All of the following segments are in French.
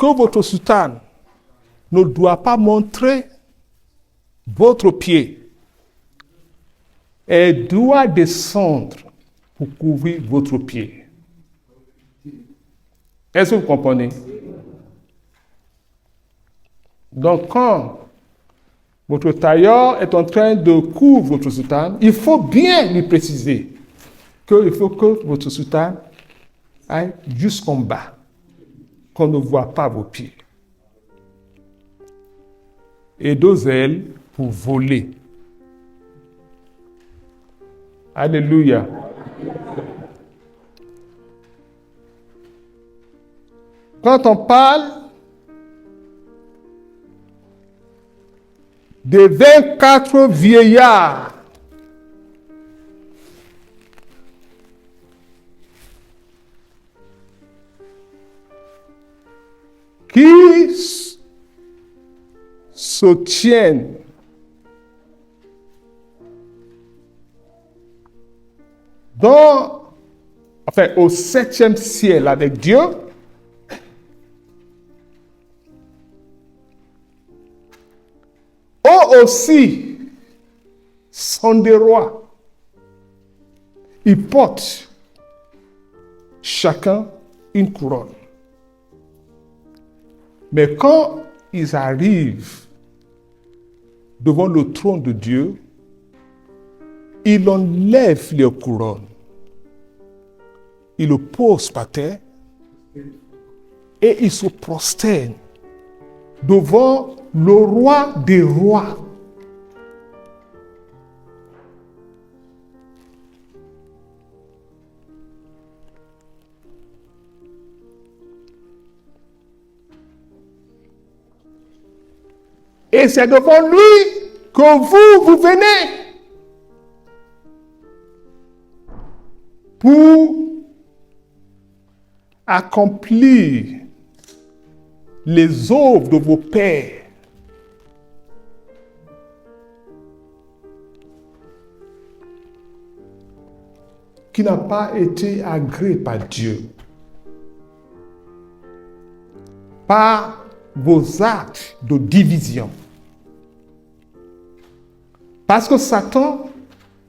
que votre soutane ne doit pas montrer votre pied. Elle doit descendre pour couvrir votre pied. Est-ce que vous comprenez? Donc, quand votre tailleur est en train de couvrir votre soutane, il faut bien lui préciser qu'il faut que votre soutane aille jusqu'en bas, qu'on ne voit pas vos pieds. Et deux ailes pour voler. Alléluia. Quand on parle des 24 vieillards qui se tiennent au 7e ciel avec Dieu, eux aussi sont des rois. Ils portent chacun une couronne. Mais quand ils arrivent devant le trône de Dieu, ils enlèvent leur couronne. Ils le posent par terre et ils se prosternent devant le roi des rois. Et c'est devant lui que vous venez pour accomplir les œuvres de vos pères. Qui n'a pas été agréé par Dieu. Par vos actes de division. Parce que Satan,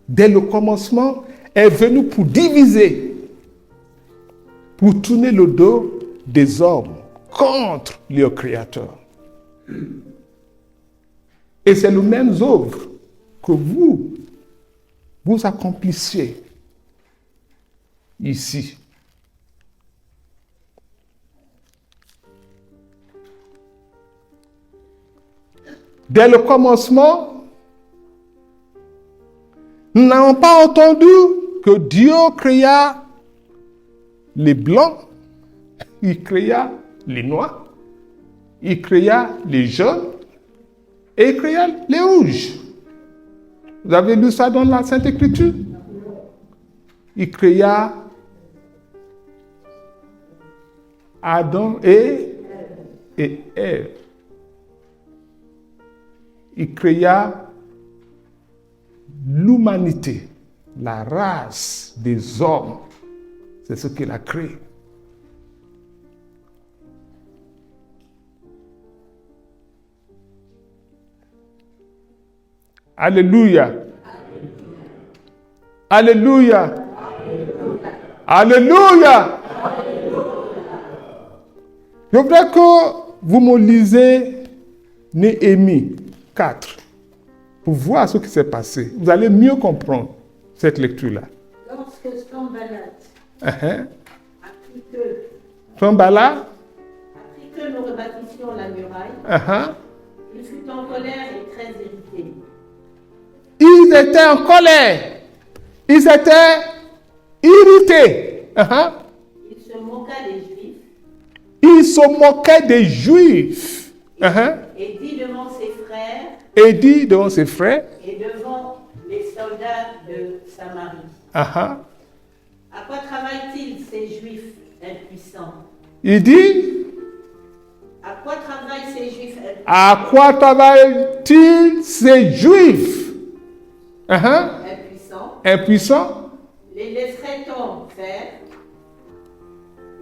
dès le commencement, est venu pour diviser, pour tourner le dos des hommes contre leur Créateur. Et c'est le même œuvre que vous accomplissiez ici. Dès le commencement, nous n'avons pas entendu que Dieu créa les blancs, il créa les noirs, il créa les jaunes et il créa les rouges. Vous avez lu ça dans la Sainte Écriture? Il créa Adam et Ève. Il créa l'humanité, la race des hommes. C'est ce qu'il a créé. Alléluia. Alléluia. Alléluia. Je voudrais que vous me lisez Néhémie 4 pour voir ce qui s'est passé. Vous allez mieux comprendre cette lecture-là. Lorsque Sanballat apprit que nous rebâtissions la muraille, il fut en colère et très irrité. Ils étaient en colère. Ils étaient irrités. Il se moqua des Juifs. Il se moquait des Juifs. Et dit devant ses frères. Et dit devant ses frères. Et devant les soldats de Samarie. À quoi travaillent-ils ces Juifs impuissants? Il dit. À quoi travaillent ces Juifs impuissants? À quoi travaillent-ils ces Juifs impuissants? Les laisserait-on faire?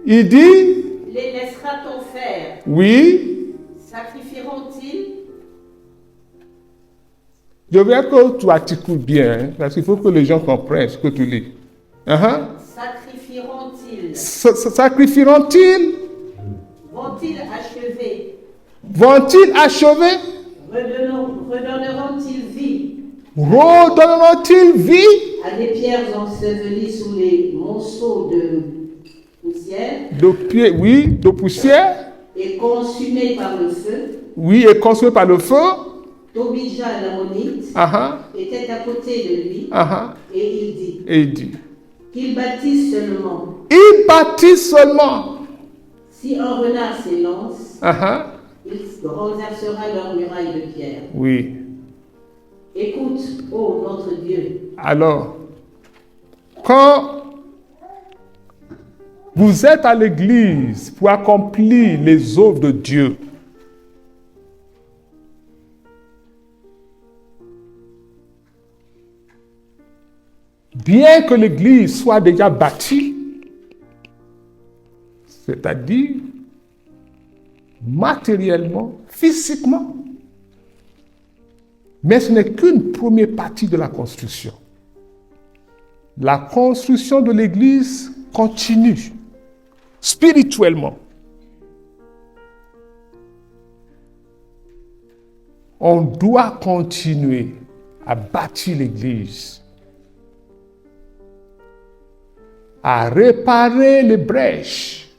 Il dit. les laissera-t-on faire? Oui. Sacrifieront-ils? Je veux que tu articules bien, hein, parce qu'il faut que les gens comprennent ce que tu lis. Sacrifieront-ils? Sacrifieront-ils? Vont-ils achever? Vont-ils achever? Redonneront-ils vie? Redonneront-ils vie? À des pierres ensevelies sous les monceaux de poussière? De poussière. Et consumées par le feu? Oui, et consumées par le feu. Tobija l'ammonite était à côté de lui et il dit qu'il bâtisse seulement. Il bâtit seulement. Si un renard s'élance, il renversera leur muraille de pierre. Oui. Écoute, ô notre Dieu. Alors, quand vous êtes à l'église pour accomplir les œuvres de Dieu, bien que l'église soit déjà bâtie, c'est-à-dire matériellement, physiquement, mais ce n'est qu'une première partie de la construction. La construction de l'église continue spirituellement. On doit continuer à bâtir l'église, à réparer les brèches,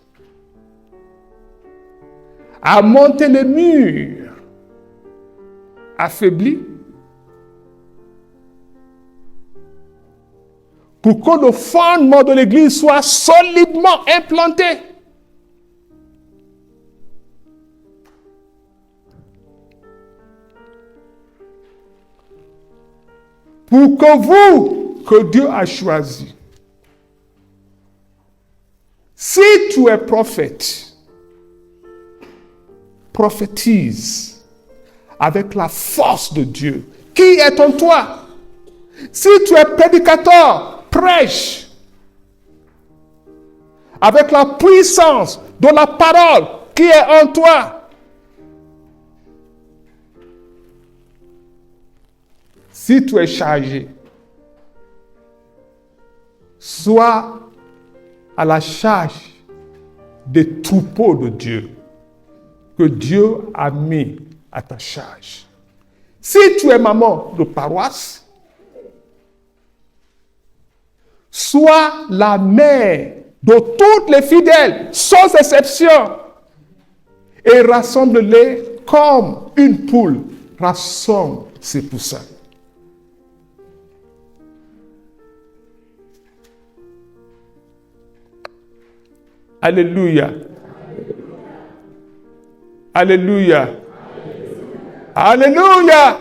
à monter les murs affaiblis, pour que le fondement de l'église soit solidement implanté. Pour que vous, que Dieu a choisi, si tu es prophète, prophétise avec la force de Dieu qui est en toi. Si tu es prédicateur, prêche avec la puissance de la parole qui est en toi. Si tu es chargé, sois à la charge des troupeaux de Dieu que Dieu a mis à ta charge. Si tu es maman de paroisse, sois la mère de toutes les fidèles, sans exception, et rassemble-les comme une poule rassemble ses poussins. Alléluia. Alléluia. Alléluia.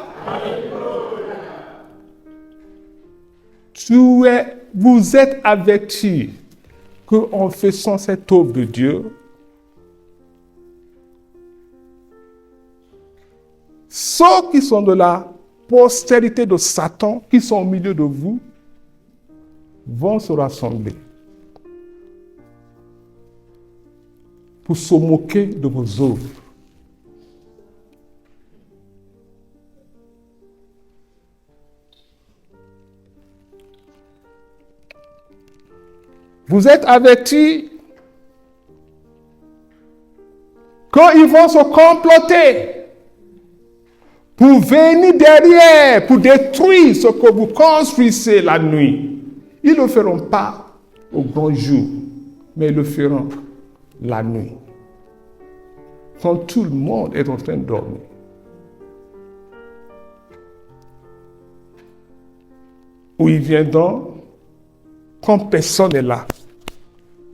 Vous êtes avertis qu'en faisant cette œuvre de Dieu, ceux qui sont de la postérité de Satan, qui sont au milieu de vous, vont se rassembler pour se moquer de vos œuvres. Vous êtes avertis qu'ils vont se comploter pour venir derrière, pour détruire ce que vous construisez la nuit. Ils ne le feront pas au grand jour, mais ils le feront la nuit, quand tout le monde est en train de dormir. Où ils viendront quand personne n'est là,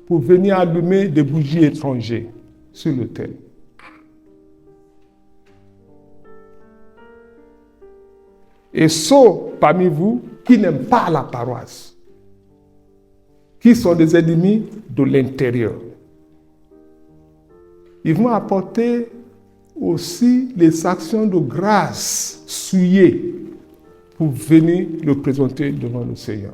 pour venir allumer des bougies étrangères sur l'autel. Et ceux parmi vous qui n'aiment pas la paroisse, qui sont des ennemis de l'intérieur, ils vont apporter aussi les actions de grâce souillées pour venir le présenter devant le Seigneur.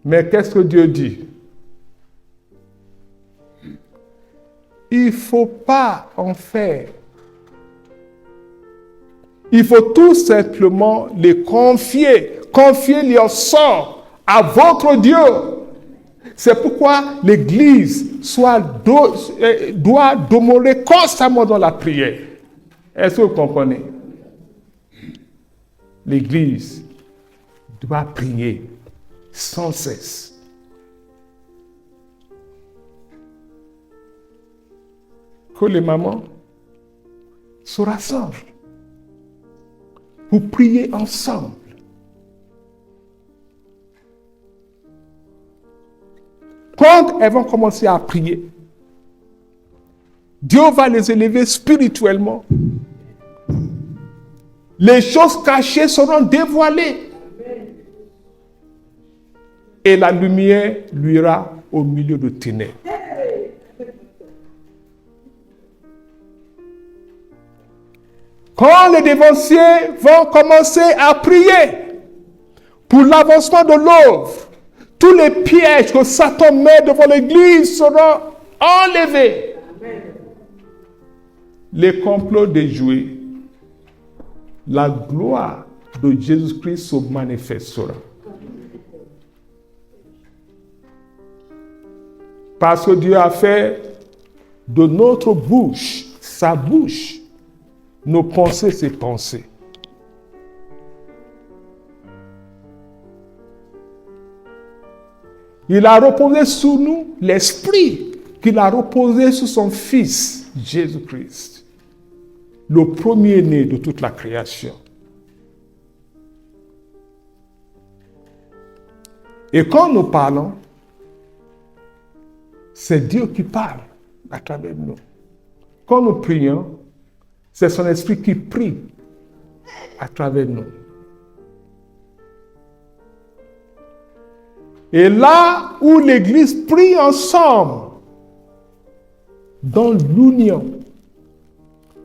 Mais qu'est-ce que Dieu dit? Il ne faut pas en faire. Il faut tout simplement les confier leur sort à votre Dieu. C'est pourquoi l'Église doit demeurer constamment dans la prière. Est-ce que vous comprenez? L'Église doit prier sans cesse. Que les mamans se rassemblent pour prier ensemble. Quand elles vont commencer à prier, Dieu va les élever spirituellement. Les choses cachées seront dévoilées. Et la lumière luira au milieu de ténèbres. Quand les dévanciers vont commencer à prier pour l'avancement de l'œuvre, tous les pièges que Satan met devant l'Église seront enlevés. Amen. Les complots déjoués, la gloire de Jésus-Christ se manifestera. Parce que Dieu a fait de notre bouche, sa bouche, nos pensées, ses pensées. Il a reposé sur nous l'esprit qu'il a reposé sur son Fils, Jésus-Christ, le premier-né de toute la création. Et quand nous parlons, c'est Dieu qui parle à travers nous. Quand nous prions, c'est son esprit qui prie à travers nous. Et là où l'Église prie ensemble, dans l'union,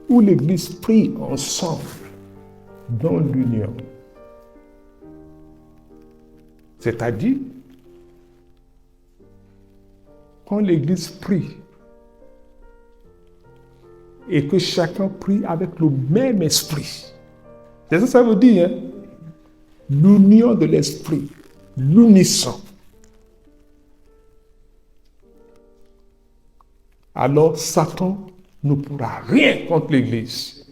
où l'Église prie ensemble, dans l'union, c'est-à-dire, quand l'Église prie, et que chacun prie avec le même esprit. C'est ça que ça veut dire, hein? L'union de l'esprit, l'unisson. Alors Satan ne pourra rien contre l'Église.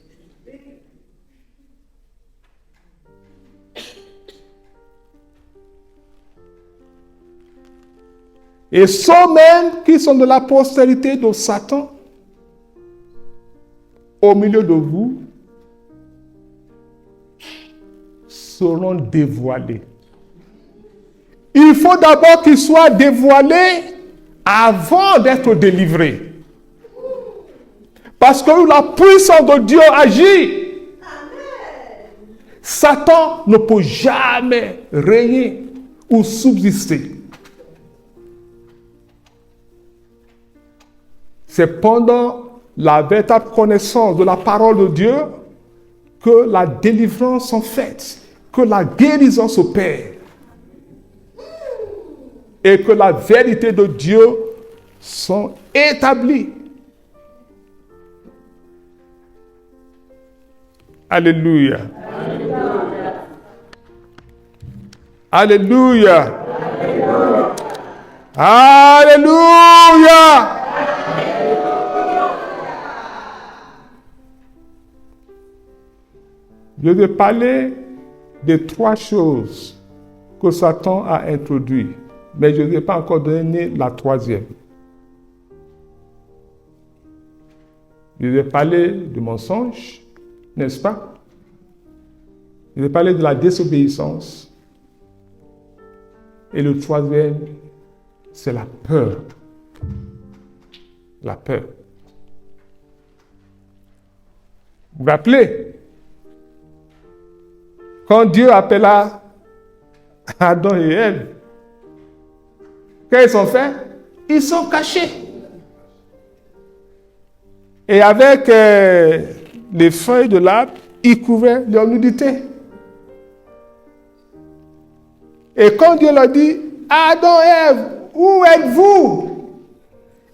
Et ceux même qui sont de la postérité de Satan, au milieu de vous, seront dévoilés. Il faut d'abord qu'ils soient dévoilés avant d'être délivrés. Parce que la puissance de Dieu agit. Satan ne peut jamais régner ou subsister. C'est pendant la véritable connaissance de la parole de Dieu que la délivrance est faite, que la guérison s'opère et que la vérité de Dieu sont établies. Alléluia. Alléluia. Alléluia. Alléluia. Je vais parler de 3 choses que Satan a introduites, mais je ne vais pas encore donner la 3e. Je vais parler du mensonge, n'est-ce pas? Je vais parler de la désobéissance. Et le 3e, c'est la peur. La peur. Vous vous rappelez? Quand Dieu appela Adam et Ève, qu'est-ce qu'ils ont fait? Ils sont cachés. Et avec les feuilles de l'arbre, ils couvraient leur nudité. Et quand Dieu leur dit, Adam et Ève, où êtes-vous?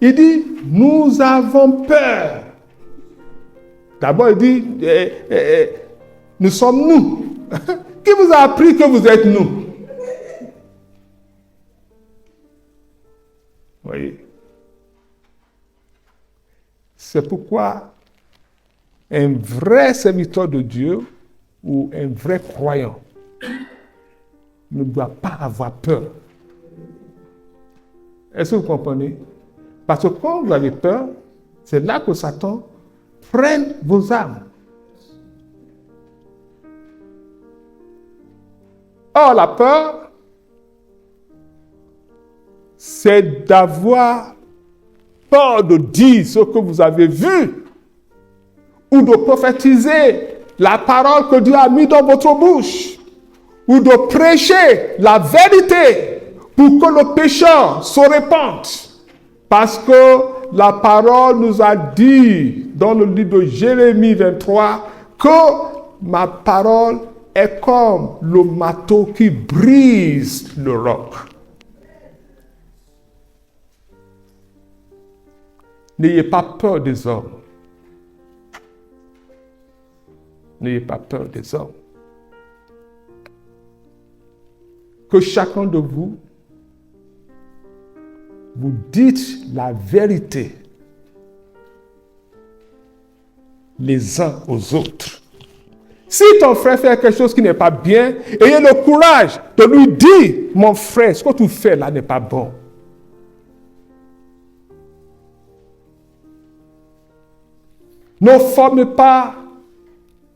Il dit, nous avons peur. D'abord, il dit, nous sommes nous. Qui vous a appris que vous êtes nous? Vous voyez? C'est pourquoi un vrai serviteur de Dieu ou un vrai croyant ne doit pas avoir peur. Est-ce que vous comprenez? Parce que quand vous avez peur, c'est là que Satan prenne vos âmes. Or, la peur, c'est d'avoir peur de dire ce que vous avez vu ou de prophétiser la parole que Dieu a mise dans votre bouche ou de prêcher la vérité pour que le pécheur se répande. Parce que la parole nous a dit dans le livre de Jérémie 23 que ma parole est comme le marteau qui brise le roc. N'ayez pas peur des hommes. N'ayez pas peur des hommes. Que chacun de vous, vous dites la vérité les uns aux autres. Si ton frère fait quelque chose qui n'est pas bien, ayez le courage de lui dire, mon frère, ce que tu fais là n'est pas bon. Ne formez pas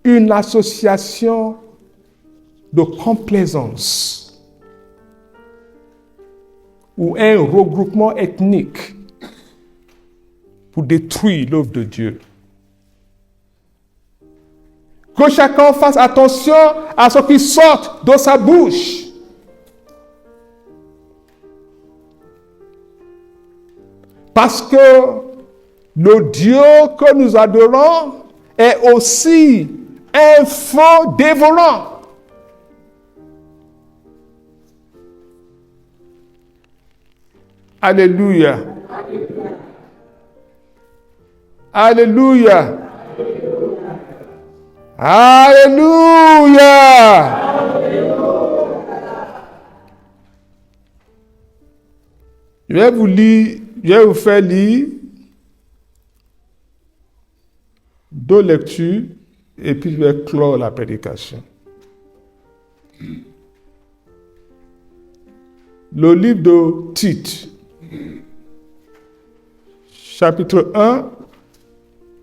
une association de complaisance ou un regroupement ethnique pour détruire l'œuvre de Dieu. Que chacun fasse attention à ce qui sort de sa bouche. Parce que le Dieu que nous adorons est aussi un faux dévorant. Alléluia. Alléluia. Alléluia. Je vais vous faire lire 2 lectures et puis je vais clore la prédication. Le livre de Tite, chapitre 1,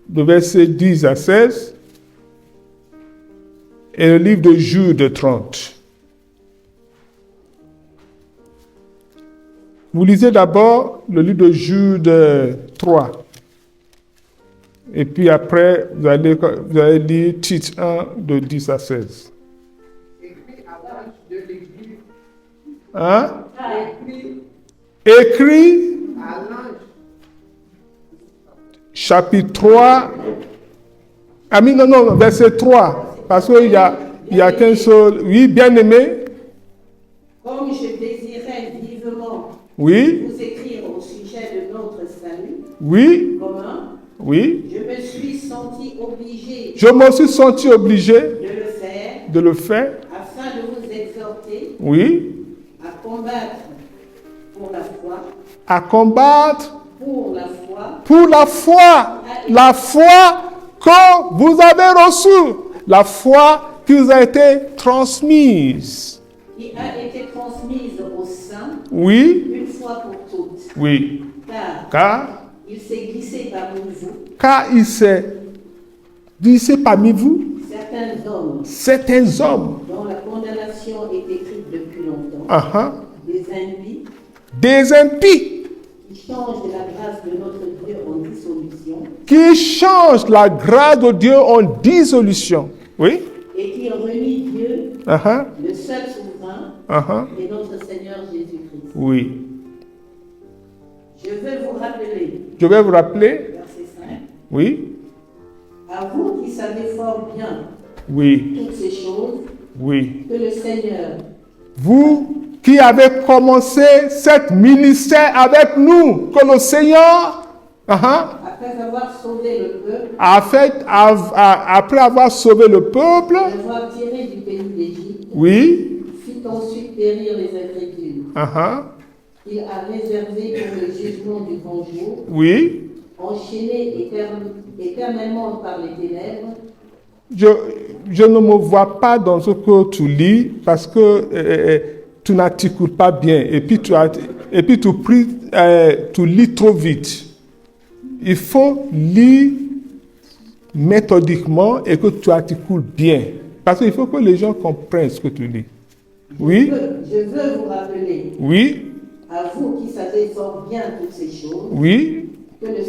de versets 10 à 16, et le livre de Jude 30. Vous lisez d'abord le livre de Jude 3. Et puis après, vous allez lire Tite 1 de 10 à 16. Écrit à l'âge de l'Église. Hein? Écrit Écrit à l'âge. chapitre 3. Ah mais non, verset 3. Parce qu'il y a qu'un seul. Oui, bien-aimé. Comme je désirais vivement Oui, vous écrire au sujet de notre salut oui, commun, oui. je me suis senti obligé Je me suis senti obligé de le faire afin de vous exhorter oui, à combattre pour la foi, à combattre pour la foi que vous avez reçue, la foi qui vous a été transmise. qui a été transmise aux saints Oui, une fois pour toutes. oui. Car il s'est glissé parmi vous certains hommes dont la condamnation est écrite depuis longtemps, des des impies qui changent la grâce de notre Dieu en dissolution qui changent la grâce de Dieu en dissolution. Oui. et qui renient Dieu, le seul souverain, et notre Seigneur Jésus-Christ. Oui. Je vais vous rappeler, verset 5, Oui. à vous qui savez fort bien Oui. toutes ces choses, Oui. que le Seigneur, Vous qui avait commencé cette ministère avec nous, que le Seigneur, après avoir sauvé le peuple, après avoir sauvé le peuple, l'avoir tiré du pays d'Égypte, oui, fit ensuite périr les incrédules. Il a réservé pour le jugement du grand jour, oui. enchaîné éternellement par les ténèbres. Je ne me vois pas dans ce que tu lis parce que tu n'articules pas bien et puis tu lis trop vite. Il faut lire méthodiquement et que tu articules bien parce qu'il faut que les gens comprennent ce que tu lis. Oui. Je veux vous rappeler. Oui. À vous qui savez fort bien toutes ces choses. Oui. Que le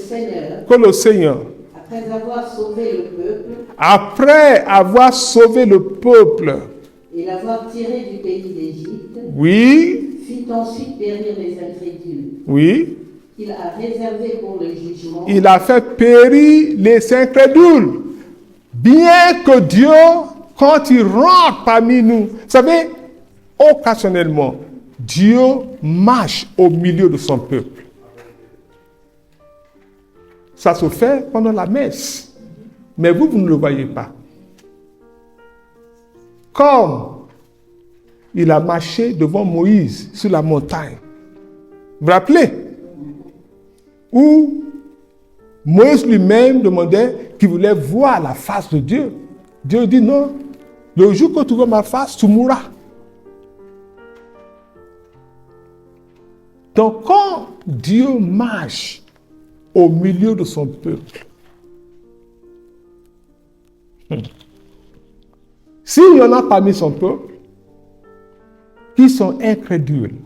Seigneur. Après avoir sauvé le peuple, et l'avoir tiré du pays d'Égypte, oui, fit ensuite périr les incrédules. Oui. Il a réservé pour le jugement. Il a fait périr les incrédules. Bien que Dieu, quand il rentre parmi nous, vous savez, occasionnellement, Dieu marche au milieu de son peuple. Ça se fait pendant la messe. Mais vous ne le voyez pas. Comme il a marché devant Moïse sur la montagne. Vous vous rappelez? Où Moïse lui-même demandait qu'il voulait voir la face de Dieu. Dieu dit non, le jour que tu vois ma face, tu mourras. Donc quand Dieu marche au milieu de son peuple, s'il y en a parmi son peuple qui sont incrédules,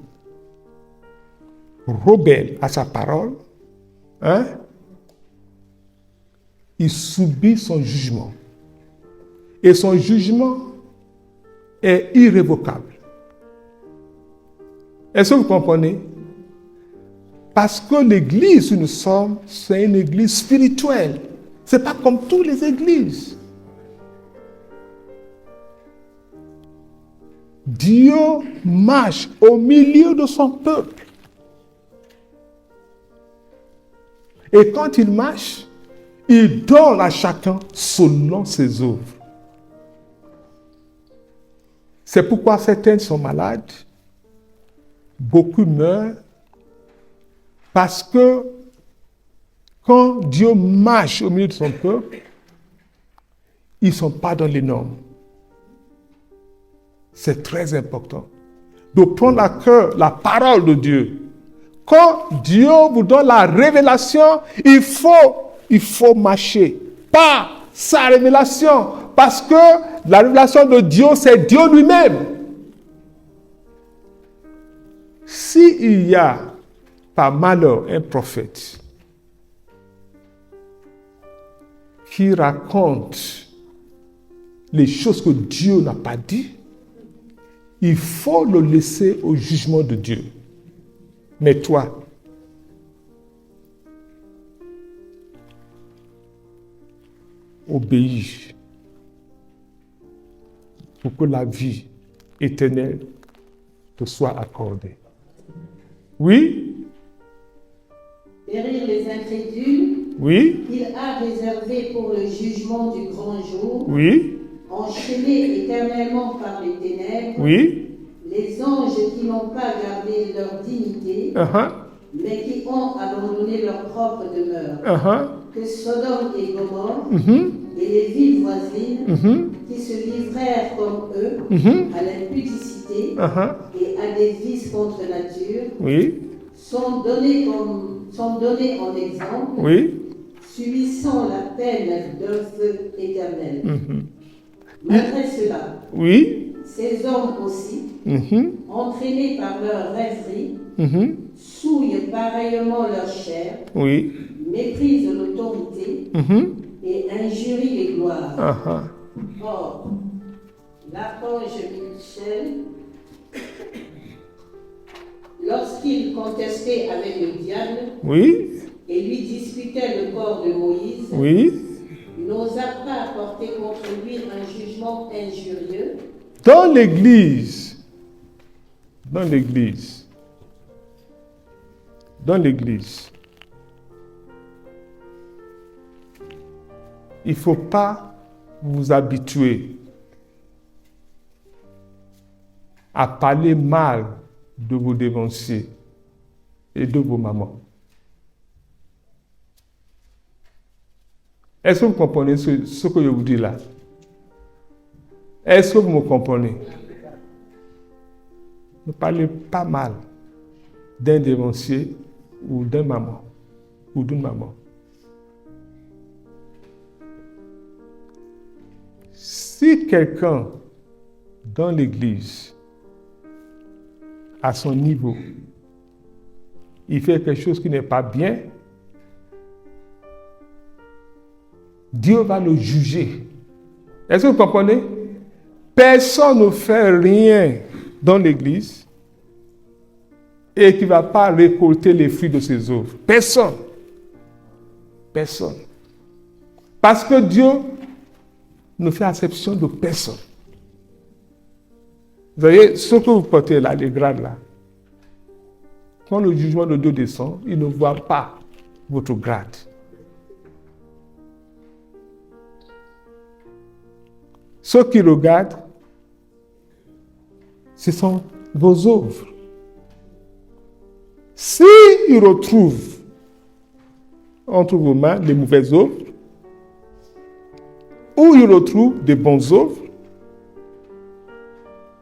rebelles à sa parole, il subit son jugement. Et son jugement est irrévocable. Est-ce que vous comprenez? Parce que l'église où nous sommes, c'est une église spirituelle. Ce n'est pas comme toutes les églises. Dieu marche au milieu de son peuple. Et quand il marche, il donne à chacun selon ses œuvres. C'est pourquoi certains sont malades, beaucoup meurent, parce que quand Dieu marche au milieu de son peuple, ils ne sont pas dans les normes. C'est très important de prendre à cœur la parole de Dieu. Quand Dieu vous donne la révélation, il faut marcher par sa révélation. Parce que la révélation de Dieu, c'est Dieu lui-même. S'il y a par malheur un prophète qui raconte les choses que Dieu n'a pas dit, il faut le laisser au jugement de Dieu. Mais toi, obéis pour que la vie éternelle te soit accordée. Oui? Périr les incrédules, oui, qu'il a réservé pour le jugement du grand jour, oui, enchaînés éternellement par les ténèbres, oui, les anges qui n'ont pas gardé leur dignité, mais qui ont abandonné leur propre demeure, que Sodome et Gomorrhe et les villes voisines, qui se livrèrent comme eux à l'impudicité et à des vices contre nature, oui, sont donnés en exemple, subissant la peine d'un feu éternel. Malgré cela, ces hommes aussi, entraînés par leur rêverie, souillent pareillement leur chair, méprisent l'autorité et injurient les gloires. Or, l'archange Michel, lorsqu'il contestait avec le diable et lui disputait le corps de Moïse, n'osa pas porter contre lui un jugement injurieux. Dans l'Église, dans l'église, il ne faut pas vous habituer à parler mal de vos dévanciers et de vos mamans. Est-ce que vous comprenez ce que je vous dis là? Est-ce que vous me comprenez? Ne parlez pas mal d'un dévancier ou d'une maman. Si quelqu'un dans l'église, à son niveau, il fait quelque chose qui n'est pas bien, Dieu va le juger. Est-ce que vous comprenez? Personne ne fait rien dans l'église et qui ne va pas récolter les fruits de ses œuvres. Personne. Parce que Dieu ne fait exception de personne. Vous voyez, ce que vous portez là, les grades là, quand le jugement de Dieu descend, il ne voit pas votre grade. Ce qui regarde, ce sont vos œuvres. S'il retrouve entre vos mains les mauvaises œuvres, ou il retrouve des bonnes œuvres,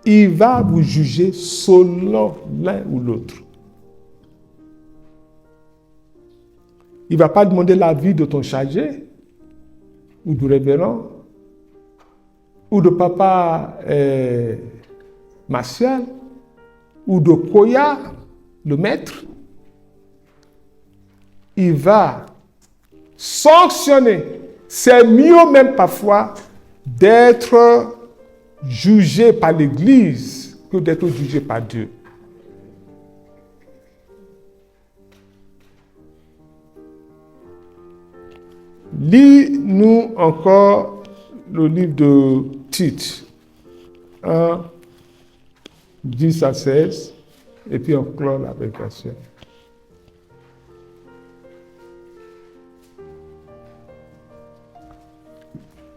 il va vous juger selon l'un ou l'autre. Il ne va pas demander l'avis de ton chargé, ou du révérend, ou de papa Martial, ou de Koya, le maître. Il va sanctionner. C'est mieux même parfois d'être jugé par l'Église que d'être jugé par Dieu. Lis-nous encore le livre de Tite, 1, 10 à 16, et puis on clôt la prédication.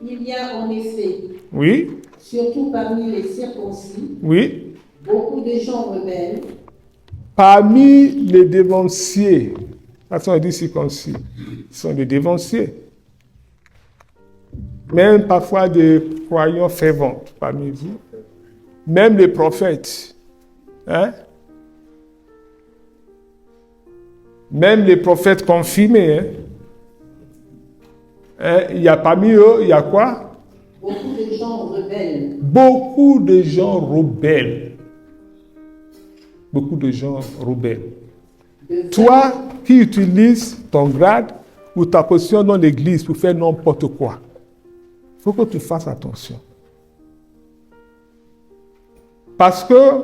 Il y a en effet, Oui, surtout parmi les circoncis, oui. beaucoup de gens rebelles, Parmi les dévanciers, façon on dit circoncis, ce sont des dévanciers. Même parfois des croyants fervents parmi vous. Même les prophètes. Hein? Même les prophètes confirmés. Hein? Il y a parmi eux, il y a quoi? beaucoup de gens rebelles, Beaucoup de gens rebelles. Beaucoup de gens rebelles. Toi qui utilises ton grade ou ta position dans l'église pour faire n'importe quoi, il faut que tu fasses attention. Parce que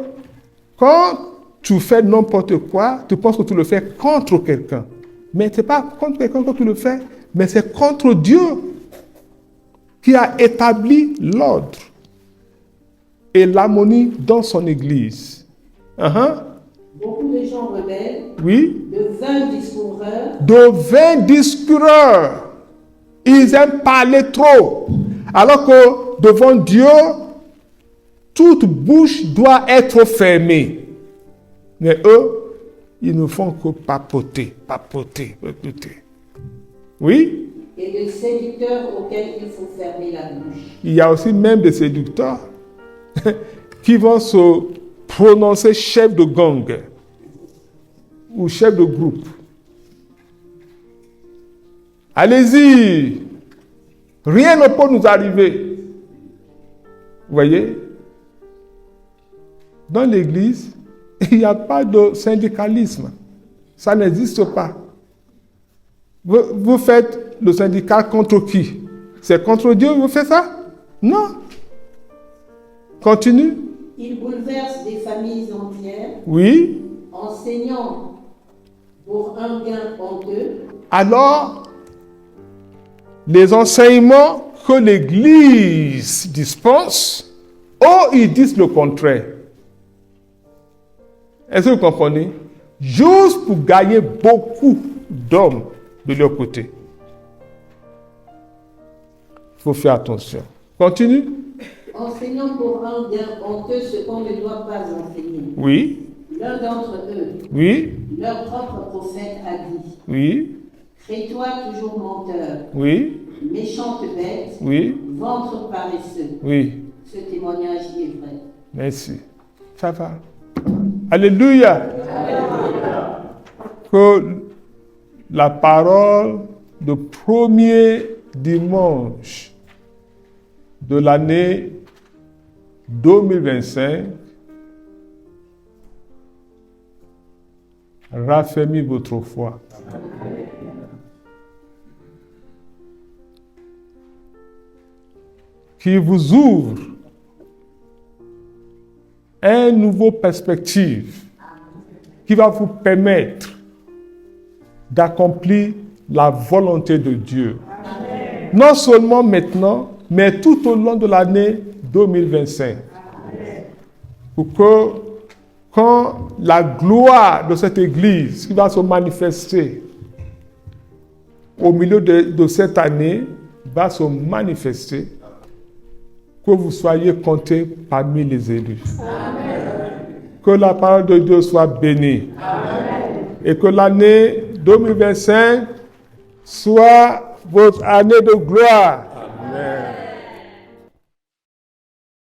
quand tu fais n'importe quoi, tu penses que tu le fais contre quelqu'un. Mais ce n'est pas contre quelqu'un que tu le fais, mais c'est contre Dieu qui a établi l'ordre et l'harmonie dans son église. beaucoup de gens rebelles, Oui. de vains discoureurs, De vains discoureurs. Ils aiment parler trop. Alors que devant Dieu, toute bouche doit être fermée. Mais eux, ils ne font que papoter. Oui? et de séducteurs auxquels il faut fermer la bouche. Il y a aussi même des séducteurs qui vont se prononcer chef de gang ou chef de groupe. Allez-y, rien ne peut nous arriver. Vous voyez? Dans l'église, il n'y a pas de syndicalisme. Ça n'existe pas. Vous faites le syndicat contre qui? C'est contre Dieu que vous faites ça? Non. Continue. Ils bouleversent des familles entières, Oui. enseignant pour un gain honteux, Alors, les enseignements que l'Église dispense, ils disent le contraire. Est-ce que vous comprenez? Juste pour gagner beaucoup d'hommes de leur côté. Il faut faire attention. Continue. Enseignant pour un gain honteux ce qu'on ne doit pas enseigner. Oui. L'un d'entre eux, Oui. leur propre prophète, a dit, Oui. crée-toi toujours menteur, Oui. méchante bête, Oui. ventre paresseux. Oui. Ce témoignage est vrai. Merci. Ça va. Alléluia. Que la parole de premier dimanche de l'année 2025 raffermit votre foi. Qui vous ouvre une nouvelle perspective qui va vous permettre d'accomplir la volonté de Dieu. Amen. Non seulement maintenant, mais tout au long de l'année 2025. Amen. Pour que quand la gloire de cette Église qui va se manifester au milieu de cette année va se manifester, que vous soyez comptés parmi les élus. Amen. Que la parole de Dieu soit bénie. Amen. Et que l'année 2025 soit votre année de gloire.